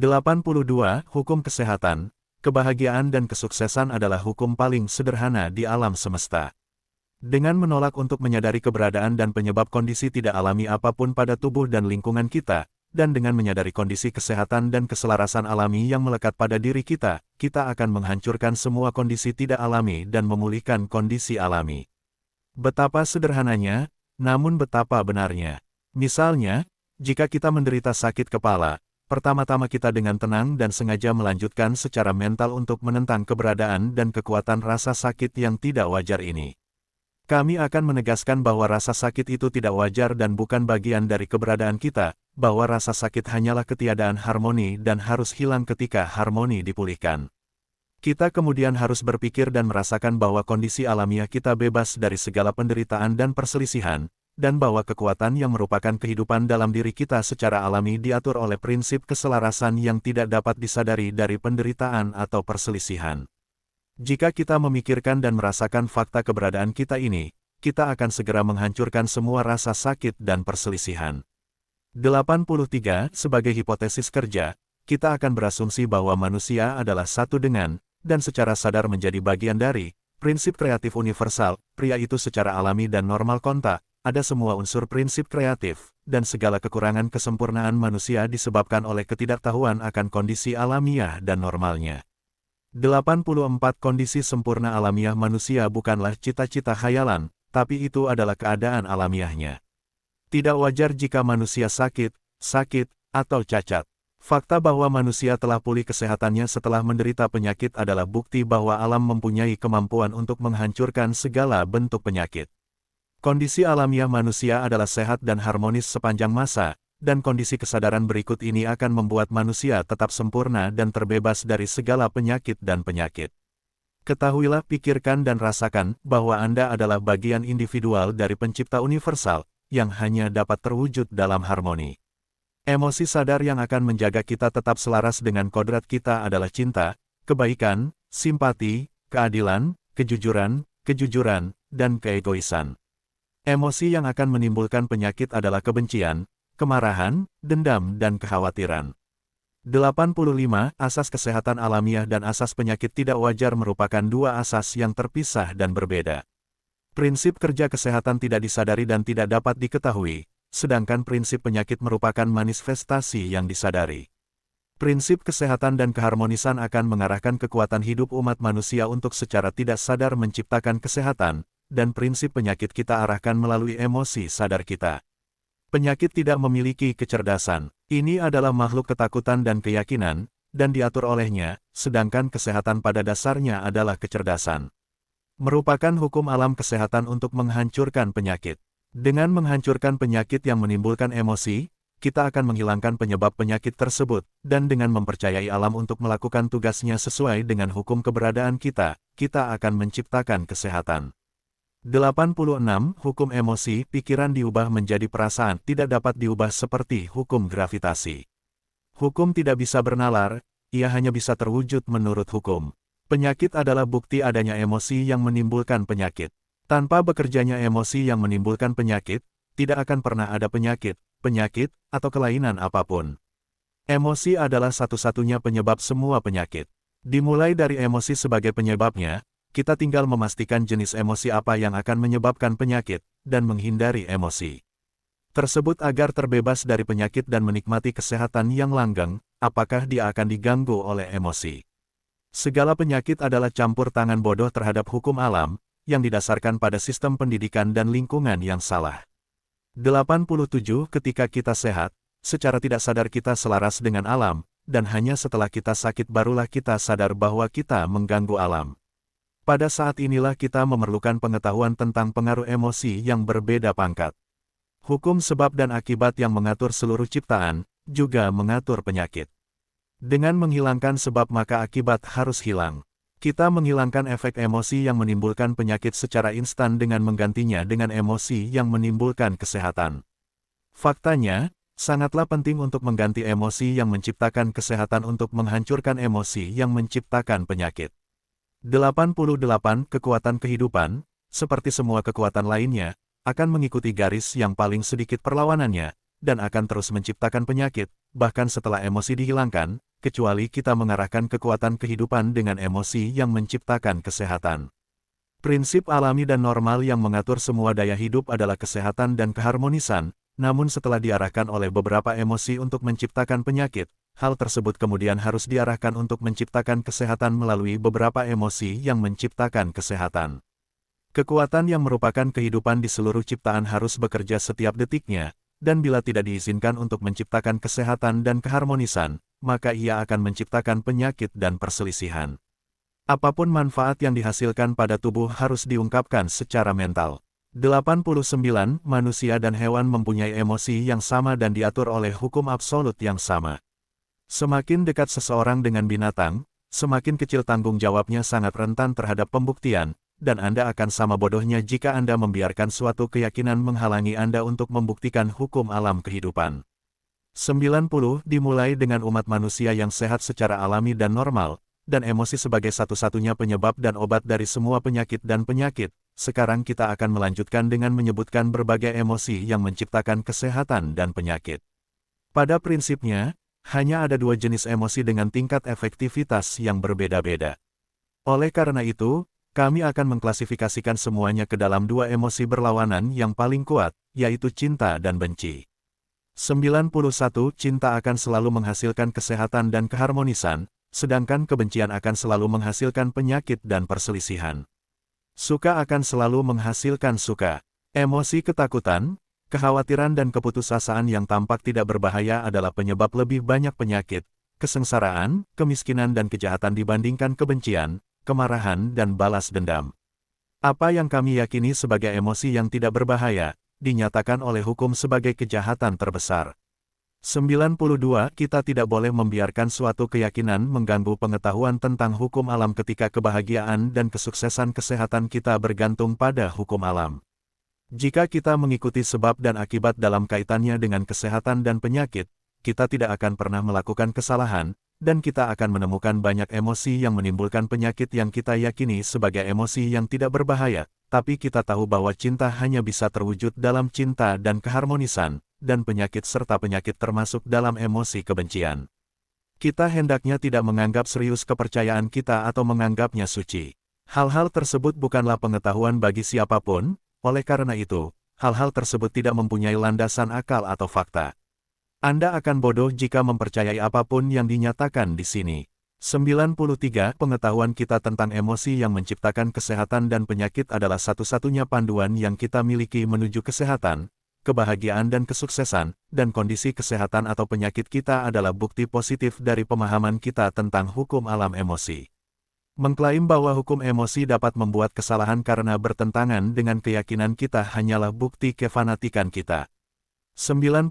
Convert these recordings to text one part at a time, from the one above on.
82. Hukum kesehatan, kebahagiaan dan kesuksesan adalah hukum paling sederhana di alam semesta. Dengan menolak untuk menyadari keberadaan dan penyebab kondisi tidak alami apapun pada tubuh dan lingkungan kita, dan dengan menyadari kondisi kesehatan dan keselarasan alami yang melekat pada diri kita, kita akan menghancurkan semua kondisi tidak alami dan memulihkan kondisi alami. Betapa sederhananya, namun betapa benarnya. Misalnya, jika kita menderita sakit kepala, pertama-tama kita dengan tenang dan sengaja melanjutkan secara mental untuk menentang keberadaan dan kekuatan rasa sakit yang tidak wajar ini. Kami akan menegaskan bahwa rasa sakit itu tidak wajar dan bukan bagian dari keberadaan kita, bahwa rasa sakit hanyalah ketiadaan harmoni dan harus hilang ketika harmoni dipulihkan. Kita kemudian harus berpikir dan merasakan bahwa kondisi alamiah kita bebas dari segala penderitaan dan perselisihan, dan bahwa kekuatan yang merupakan kehidupan dalam diri kita secara alami diatur oleh prinsip keselarasan yang tidak dapat disadari dari penderitaan atau perselisihan. Jika kita memikirkan dan merasakan fakta keberadaan kita ini, kita akan segera menghancurkan semua rasa sakit dan perselisihan. 83. Sebagai hipotesis kerja, kita akan berasumsi bahwa manusia adalah satu dengan, dan secara sadar menjadi bagian dari, prinsip kreatif universal. Pria itu secara alami dan normal kontak, ada semua unsur prinsip kreatif, dan segala kekurangan kesempurnaan manusia disebabkan oleh ketidaktahuan akan kondisi alamiah dan normalnya. 84. Kondisi sempurna alamiah manusia bukanlah cita-cita khayalan, tapi itu adalah keadaan alamiahnya. Tidak wajar jika manusia sakit, atau cacat. Fakta bahwa manusia telah pulih kesehatannya setelah menderita penyakit adalah bukti bahwa alam mempunyai kemampuan untuk menghancurkan segala bentuk penyakit. Kondisi alamiah manusia adalah sehat dan harmonis sepanjang masa, dan kondisi kesadaran berikut ini akan membuat manusia tetap sempurna dan terbebas dari segala penyakit dan penyakit. Ketahuilah, pikirkan dan rasakan bahwa Anda adalah bagian individual dari pencipta universal, yang hanya dapat terwujud dalam harmoni. Emosi sadar yang akan menjaga kita tetap selaras dengan kodrat kita adalah cinta, kebaikan, simpati, keadilan, kejujuran, dan keegoisan. Emosi yang akan menimbulkan penyakit adalah kebencian, kemarahan, dendam, dan kekhawatiran. 85. Asas kesehatan alamiah dan asas penyakit tidak wajar merupakan dua asas yang terpisah dan berbeda. Prinsip kerja kesehatan tidak disadari dan tidak dapat diketahui, sedangkan prinsip penyakit merupakan manifestasi yang disadari. Prinsip kesehatan dan keharmonisan akan mengarahkan kekuatan hidup umat manusia untuk secara tidak sadar menciptakan kesehatan, dan prinsip penyakit kita arahkan melalui emosi sadar kita. Penyakit tidak memiliki kecerdasan. Ini adalah makhluk ketakutan dan keyakinan, dan diatur olehnya, sedangkan kesehatan pada dasarnya adalah kecerdasan. Merupakan hukum alam kesehatan untuk menghancurkan penyakit. Dengan menghancurkan penyakit yang menimbulkan emosi, kita akan menghilangkan penyebab penyakit tersebut, dan dengan mempercayai alam untuk melakukan tugasnya sesuai dengan hukum keberadaan kita, kita akan menciptakan kesehatan. 86. Hukum emosi, pikiran diubah menjadi perasaan, tidak dapat diubah seperti hukum gravitasi. Hukum tidak bisa bernalar, ia hanya bisa terwujud menurut hukum. Penyakit adalah bukti adanya emosi yang menimbulkan penyakit. Tanpa bekerjanya emosi yang menimbulkan penyakit, tidak akan pernah ada penyakit, atau kelainan apapun. Emosi adalah satu-satunya penyebab semua penyakit. Dimulai dari emosi sebagai penyebabnya, kita tinggal memastikan jenis emosi apa yang akan menyebabkan penyakit, dan menghindari emosi tersebut agar terbebas dari penyakit dan menikmati kesehatan yang langgeng. Apakah dia akan diganggu oleh emosi? Segala penyakit adalah campur tangan bodoh terhadap hukum alam, yang didasarkan pada sistem pendidikan dan lingkungan yang salah. 87. Ketika kita sehat, secara tidak sadar kita selaras dengan alam, dan hanya setelah kita sakit barulah kita sadar bahwa kita mengganggu alam. Pada saat inilah kita memerlukan pengetahuan tentang pengaruh emosi yang berbeda pangkat. Hukum sebab dan akibat yang mengatur seluruh ciptaan, juga mengatur penyakit. Dengan menghilangkan sebab maka akibat harus hilang. Kita menghilangkan efek emosi yang menimbulkan penyakit secara instan dengan menggantinya dengan emosi yang menimbulkan kesehatan. Faktanya, sangatlah penting untuk mengganti emosi yang menciptakan kesehatan untuk menghancurkan emosi yang menciptakan penyakit. 88. Kekuatan kehidupan, seperti semua kekuatan lainnya, akan mengikuti garis yang paling sedikit perlawanannya, dan akan terus menciptakan penyakit, bahkan setelah emosi dihilangkan, kecuali kita mengarahkan kekuatan kehidupan dengan emosi yang menciptakan kesehatan. Prinsip alami dan normal yang mengatur semua daya hidup adalah kesehatan dan keharmonisan, namun setelah diarahkan oleh beberapa emosi untuk menciptakan penyakit, hal tersebut kemudian harus diarahkan untuk menciptakan kesehatan melalui beberapa emosi yang menciptakan kesehatan. Kekuatan yang merupakan kehidupan di seluruh ciptaan harus bekerja setiap detiknya, dan bila tidak diizinkan untuk menciptakan kesehatan dan keharmonisan, maka ia akan menciptakan penyakit dan perselisihan. Apapun manfaat yang dihasilkan pada tubuh harus diungkapkan secara mental. 89. Manusia dan hewan mempunyai emosi yang sama dan diatur oleh hukum absolut yang sama. Semakin dekat seseorang dengan binatang, semakin kecil tanggung jawabnya sangat rentan terhadap pembuktian, dan Anda akan sama bodohnya jika Anda membiarkan suatu keyakinan menghalangi Anda untuk membuktikan hukum alam kehidupan. 90. Dimulai dengan umat manusia yang sehat secara alami dan normal, dan emosi sebagai satu-satunya penyebab dan obat dari semua penyakit dan penyakit. Sekarang kita akan melanjutkan dengan menyebutkan berbagai emosi yang menciptakan kesehatan dan penyakit. Pada prinsipnya, hanya ada dua jenis emosi dengan tingkat efektivitas yang berbeda-beda. Oleh karena itu, kami akan mengklasifikasikan semuanya ke dalam dua emosi berlawanan yang paling kuat, yaitu cinta dan benci. 91. Cinta akan selalu menghasilkan kesehatan dan keharmonisan, sedangkan kebencian akan selalu menghasilkan penyakit dan perselisihan. Suka akan selalu menghasilkan suka. Emosi ketakutan, kekhawatiran dan keputusasaan yang tampak tidak berbahaya adalah penyebab lebih banyak penyakit, kesengsaraan, kemiskinan dan kejahatan dibandingkan kebencian, kemarahan dan balas dendam. Apa yang kami yakini sebagai emosi yang tidak berbahaya, dinyatakan oleh hukum sebagai kejahatan terbesar. 92. Kita tidak boleh membiarkan suatu keyakinan mengganggu pengetahuan tentang hukum alam ketika kebahagiaan dan kesuksesan kesehatan kita bergantung pada hukum alam. Jika kita mengikuti sebab dan akibat dalam kaitannya dengan kesehatan dan penyakit, kita tidak akan pernah melakukan kesalahan, dan kita akan menemukan banyak emosi yang menimbulkan penyakit yang kita yakini sebagai emosi yang tidak berbahaya, tapi kita tahu bahwa cinta hanya bisa terwujud dalam cinta dan keharmonisan, dan penyakit serta penyakit termasuk dalam emosi kebencian. Kita hendaknya tidak menganggap serius kepercayaan kita atau menganggapnya suci. Hal-hal tersebut bukanlah pengetahuan bagi siapapun, oleh karena itu, hal-hal tersebut tidak mempunyai landasan akal atau fakta. Anda akan bodoh jika mempercayai apapun yang dinyatakan di sini. 93. Pengetahuan kita tentang emosi yang menciptakan kesehatan dan penyakit adalah satu-satunya panduan yang kita miliki menuju kesehatan, kebahagiaan dan kesuksesan, dan kondisi kesehatan atau penyakit kita adalah bukti positif dari pemahaman kita tentang hukum alam emosi. Mengklaim bahwa hukum emosi dapat membuat kesalahan karena bertentangan dengan keyakinan kita hanyalah bukti kefanatikan kita. 94.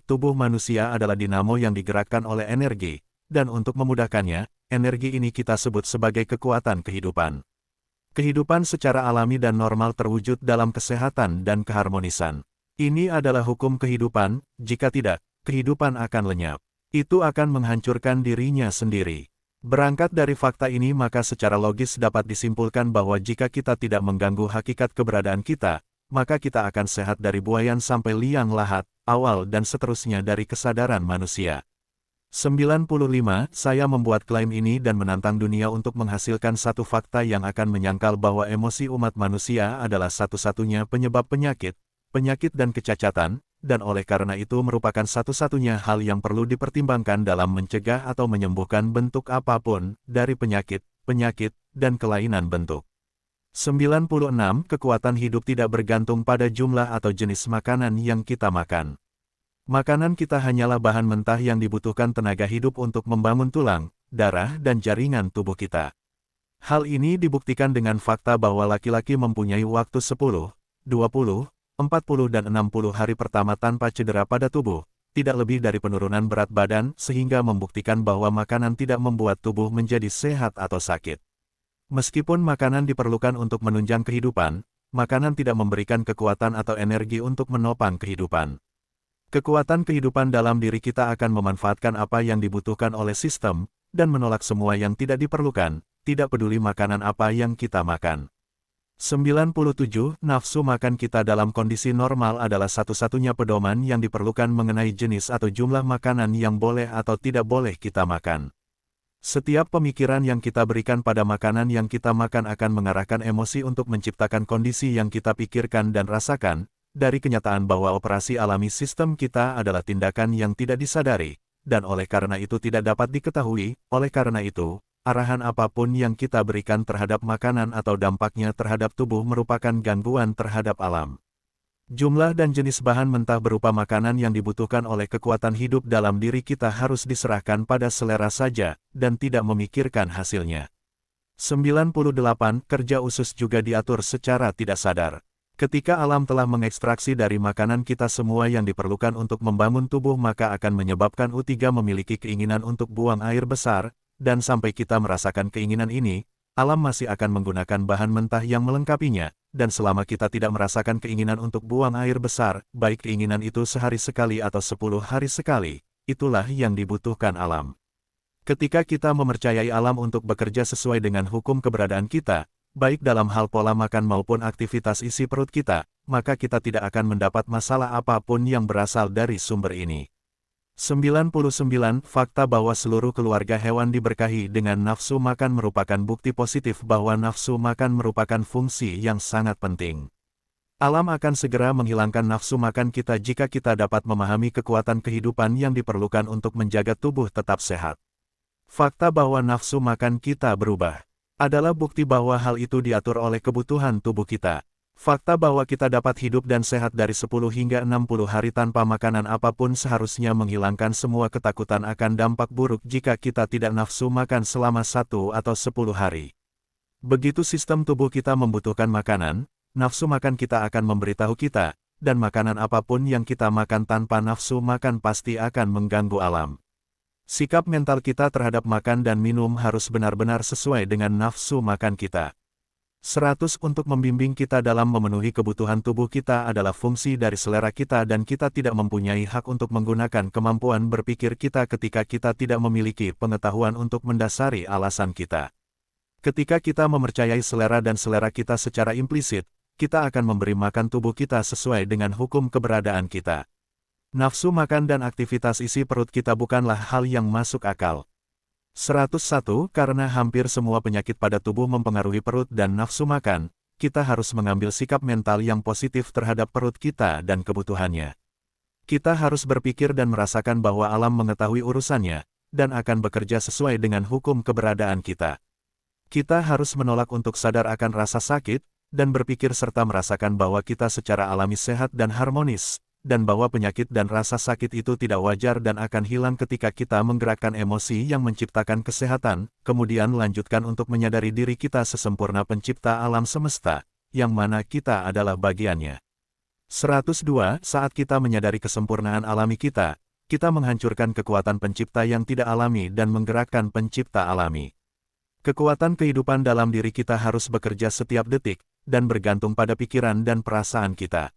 Tubuh manusia adalah dinamo yang digerakkan oleh energi, dan untuk memudahkannya, energi ini kita sebut sebagai kekuatan kehidupan. Kehidupan secara alami dan normal terwujud dalam kesehatan dan keharmonisan. Ini adalah hukum kehidupan, jika tidak, kehidupan akan lenyap. Itu akan menghancurkan dirinya sendiri. Berangkat dari fakta ini maka secara logis dapat disimpulkan bahwa jika kita tidak mengganggu hakikat keberadaan kita, maka kita akan sehat dari buayan sampai liang lahat, awal dan seterusnya dari kesadaran manusia. 95. Saya membuat klaim ini dan menantang dunia untuk menghasilkan satu fakta yang akan menyangkal bahwa emosi umat manusia adalah satu-satunya penyebab penyakit dan kecacatan, dan oleh karena itu merupakan satu-satunya hal yang perlu dipertimbangkan dalam mencegah atau menyembuhkan bentuk apapun dari penyakit, dan kelainan bentuk. 96. Kekuatan hidup tidak bergantung pada jumlah atau jenis makanan yang kita makan. Makanan kita hanyalah bahan mentah yang dibutuhkan tenaga hidup untuk membangun tulang, darah dan jaringan tubuh kita. Hal ini dibuktikan dengan fakta bahwa laki-laki mempunyai waktu 10, 20, 40 dan 60 hari pertama tanpa cedera pada tubuh, tidak lebih dari penurunan berat badan sehingga membuktikan bahwa makanan tidak membuat tubuh menjadi sehat atau sakit. Meskipun makanan diperlukan untuk menunjang kehidupan, makanan tidak memberikan kekuatan atau energi untuk menopang kehidupan. Kekuatan kehidupan dalam diri kita akan memanfaatkan apa yang dibutuhkan oleh sistem, dan menolak semua yang tidak diperlukan, tidak peduli makanan apa yang kita makan. 97. Nafsu makan kita dalam kondisi normal adalah satu-satunya pedoman yang diperlukan mengenai jenis atau jumlah makanan yang boleh atau tidak boleh kita makan. Setiap pemikiran yang kita berikan pada makanan yang kita makan akan mengarahkan emosi untuk menciptakan kondisi yang kita pikirkan dan rasakan, dari kenyataan bahwa operasi alami sistem kita adalah tindakan yang tidak disadari, dan oleh karena itu tidak dapat diketahui. Oleh karena itu, arahan apapun yang kita berikan terhadap makanan atau dampaknya terhadap tubuh merupakan gangguan terhadap alam. Jumlah dan jenis bahan mentah berupa makanan yang dibutuhkan oleh kekuatan hidup dalam diri kita harus diserahkan pada selera saja, dan tidak memikirkan hasilnya. 98. Kerja usus juga diatur secara tidak sadar. Ketika alam telah mengekstraksi dari makanan kita semua yang diperlukan untuk membangun tubuh, maka akan menyebabkan U3 memiliki keinginan untuk buang air besar, dan sampai kita merasakan keinginan ini, alam masih akan menggunakan bahan mentah yang melengkapinya, dan selama kita tidak merasakan keinginan untuk buang air besar, baik keinginan itu sehari sekali atau 10 hari sekali, itulah yang dibutuhkan alam. Ketika kita mempercayai alam untuk bekerja sesuai dengan hukum keberadaan kita, baik dalam hal pola makan maupun aktivitas isi perut kita, maka kita tidak akan mendapat masalah apapun yang berasal dari sumber ini. 99. Fakta bahwa seluruh keluarga hewan diberkahi dengan nafsu makan merupakan bukti positif bahwa nafsu makan merupakan fungsi yang sangat penting. Alam akan segera menghilangkan nafsu makan kita jika kita dapat memahami kekuatan kehidupan yang diperlukan untuk menjaga tubuh tetap sehat. Fakta bahwa nafsu makan kita berubah adalah bukti bahwa hal itu diatur oleh kebutuhan tubuh kita. Fakta bahwa kita dapat hidup dan sehat dari 10 hingga 60 hari tanpa makanan apapun seharusnya menghilangkan semua ketakutan akan dampak buruk jika kita tidak nafsu makan selama 1 atau 10 hari. Begitu sistem tubuh kita membutuhkan makanan, nafsu makan kita akan memberitahu kita, dan makanan apapun yang kita makan tanpa nafsu makan pasti akan mengganggu alam. Sikap mental kita terhadap makan dan minum harus benar-benar sesuai dengan nafsu makan kita. 100. Untuk membimbing kita dalam memenuhi kebutuhan tubuh kita adalah fungsi dari selera kita dan kita tidak mempunyai hak untuk menggunakan kemampuan berpikir kita ketika kita tidak memiliki pengetahuan untuk mendasari alasan kita. Ketika kita mempercayai selera dan selera kita secara implisit, kita akan memberi makan tubuh kita sesuai dengan hukum keberadaan kita. Nafsu makan dan aktivitas isi perut kita bukanlah hal yang masuk akal. 101. Karena hampir semua penyakit pada tubuh mempengaruhi perut dan nafsu makan, kita harus mengambil sikap mental yang positif terhadap perut kita dan kebutuhannya. Kita harus berpikir dan merasakan bahwa alam mengetahui urusannya, dan akan bekerja sesuai dengan hukum keberadaan kita. Kita harus menolak untuk sadar akan rasa sakit, dan berpikir serta merasakan bahwa kita secara alami sehat dan harmonis, dan bahwa penyakit dan rasa sakit itu tidak wajar dan akan hilang ketika kita menggerakkan emosi yang menciptakan kesehatan, kemudian lanjutkan untuk menyadari diri kita sesempurna pencipta alam semesta, yang mana kita adalah bagiannya. 102. Saat kita menyadari kesempurnaan alami kita menghancurkan kekuatan pencipta yang tidak alami dan menggerakkan pencipta alami. Kekuatan kehidupan dalam diri kita harus bekerja setiap detik, dan bergantung pada pikiran dan perasaan kita.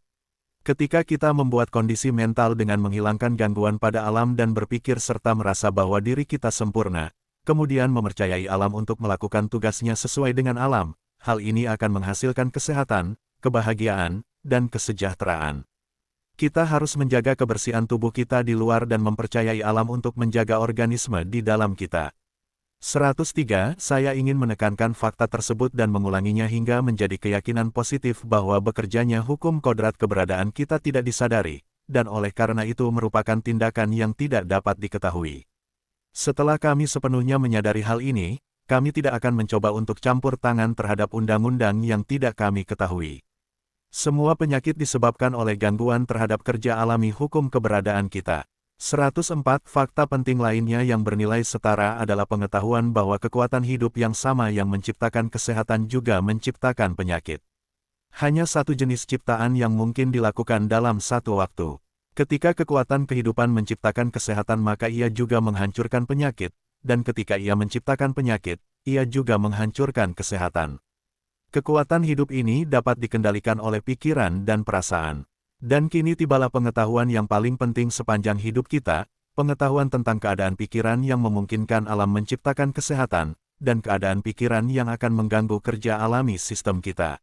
Ketika kita membuat kondisi mental dengan menghilangkan gangguan pada alam dan berpikir serta merasa bahwa diri kita sempurna, kemudian mempercayai alam untuk melakukan tugasnya sesuai dengan alam, hal ini akan menghasilkan kesehatan, kebahagiaan, dan kesejahteraan. Kita harus menjaga kebersihan tubuh kita di luar dan mempercayai alam untuk menjaga organisme di dalam kita. 103. Saya ingin menekankan fakta tersebut dan mengulanginya hingga menjadi keyakinan positif bahwa bekerjanya hukum kodrat keberadaan kita tidak disadari, dan oleh karena itu merupakan tindakan yang tidak dapat diketahui. Setelah kami sepenuhnya menyadari hal ini, kami tidak akan mencoba untuk campur tangan terhadap undang-undang yang tidak kami ketahui. Semua penyakit disebabkan oleh gangguan terhadap kerja alami hukum keberadaan kita. 104. Fakta penting lainnya yang bernilai setara adalah pengetahuan bahwa kekuatan hidup yang sama yang menciptakan kesehatan juga menciptakan penyakit. Hanya satu jenis ciptaan yang mungkin dilakukan dalam satu waktu. Ketika kekuatan kehidupan menciptakan kesehatan maka ia juga menghancurkan penyakit, dan ketika ia menciptakan penyakit, ia juga menghancurkan kesehatan. Kekuatan hidup ini dapat dikendalikan oleh pikiran dan perasaan. Dan kini tibalah pengetahuan yang paling penting sepanjang hidup kita, pengetahuan tentang keadaan pikiran yang memungkinkan alam menciptakan kesehatan, dan keadaan pikiran yang akan mengganggu kerja alami sistem kita.